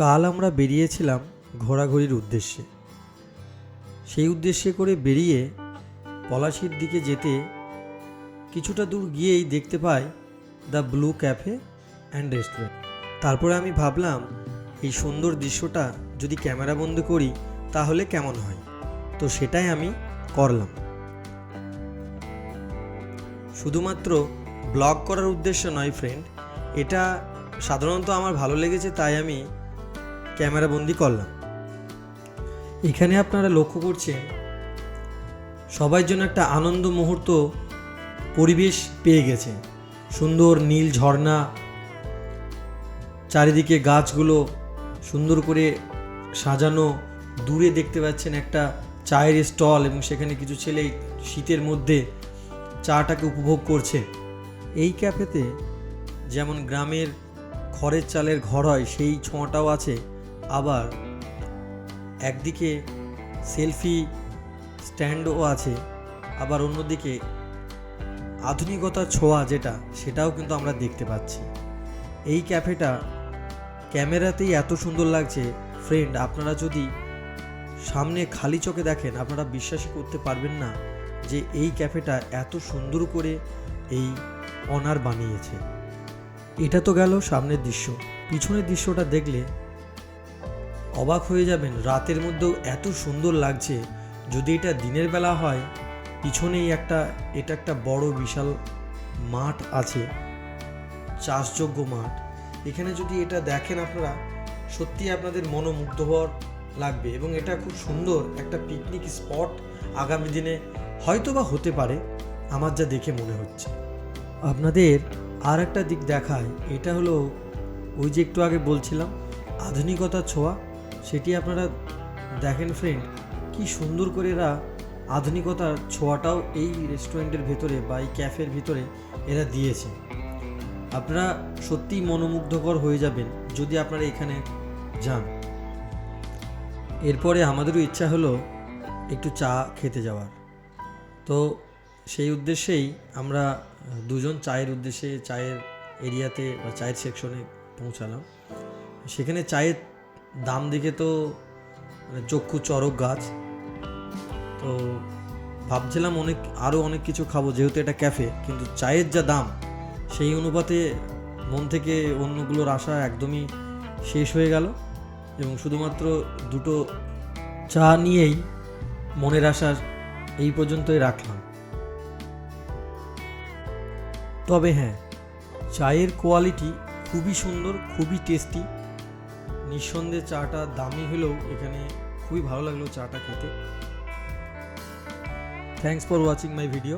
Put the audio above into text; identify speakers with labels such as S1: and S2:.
S1: কাল আমরা বেরিয়েছিলাম ঘোরাঘুরির উদ্দেশ্যে। সেই উদ্দেশ্যে করে বেরিয়ে পলাশীর দিকে যেতে কিছুটা দূর গিয়েই দেখতে পাই the blue cafe and restaurant. তারপরে আমি ভাবলাম এই সুন্দর দৃশ্যটা যদি ক্যামেরাবন্দি করি তাহলে কেমন হয়, তো সেটাই আমি করলাম। শুধুমাত্র ব্লগ করার উদ্দেশ্য নয় ফ্রেন্ড, এটা সাধারণত আমার ভালো লেগেছে তাই আমি ক্যামেরাবন্দি করলাম। এখানে আপনারা লক্ষ্য করছেন সবার জন্য একটা আনন্দ মুহূর্ত পরিবেশ পেয়ে গেছে। সুন্দর নীল ঝর্ণা, চারিদিকে গাছগুলো সুন্দর করে সাজানো, দূরে দেখতে পাচ্ছেন একটা চায়ের স্টল এবং সেখানে কিছু ছেলে শীতের মধ্যে চাটাকে উপভোগ করছে। এই ক্যাফেতে যেমন গ্রামের খড়ের চালের ঘর হয় সেই ছোঁয়াটাও আছে, আবার একদিকে সেলফি স্ট্যান্ডও আছে, আবার অন্যদিকে আধুনিকতার ছোঁয়া সেটাও কিন্তু আমরা দেখতে পাচ্ছি। এই ক্যাফেটা ক্যামেরাতেই এত সুন্দর লাগছে ফ্রেন্ড, আপনারা যদি সামনে খালি চোখে দেখেন আপনারা বিশ্বাসই করতে পারবেন না যে এই ক্যাফেটা এত সুন্দর করে এই অনার বানিয়েছে। এটা তো গেল সামনের দৃশ্য, পিছনের দৃশ্যটা দেখলে অবাক হয়ে যাবেন। রাতের মধ্যেও এত সুন্দর লাগছে। যদি এটা দিনের বেলা হয়, পিছনেই এটা একটা বড় বিশাল মাঠ আছে, চাষযোগ্য মাঠ। এখানে যদি এটা দেখেন আপনারা সত্যি আপনাদের মনোমুগ্ধকর লাগবে এবং এটা খুব সুন্দর একটা পিকনিক স্পট আগামী দিনে হয়তো বা হতে পারে, আমার যা দেখে মনে হচ্ছে। আপনাদের আর একটা দিক দেখায়, এটা হলো ওই যে একটু আগে বলছিলাম আধুনিকতার ছোঁয়া, সেটি আপনারা দেখেন ফ্রেন্ড, কি সুন্দর করে এরা আধুনিকতার ছোঁয়াটাও এই রেস্টুরেন্টের ভেতরে বা এই ক্যাফের ভিতরে এরা দিয়েছে। আপনারা সত্যিই মনোমুগ্ধকর হয়ে যাবেন যদি আপনারা এখানে যান। এরপরে আমাদেরও ইচ্ছা হলো একটু চা খেতে যাওয়ার, তো সেই উদ্দেশ্যেই আমরা দুজন চায়ের উদ্দেশ্যে চায়ের এরিয়াতে বা চায়ের সেকশনে পৌঁছালাম। সেখানে চায়ের দাম দেখে তো চক্ষু চড়ক গাছ, তো ভাবছিলাম আরও অনেক কিছু খাবো যেহেতু এটা ক্যাফে, কিন্তু চায়ের যা দাম সেই অনুপাতে মন থেকে অন্যগুলোর আশা একদমই শেষ হয়ে গেল এবং শুধুমাত্র দুটো চা নিয়েই মনের আশা এই পর্যন্তই রাখলাম। তবে হ্যাঁ, চায়ের কোয়ালিটি খুবই সুন্দর, খুবই টেস্টি। নিঃসন্দেহে চাটা দামি হলেও এখানে খুবই ভালো লাগলো চাটা খেতে। Thanks for watching my video.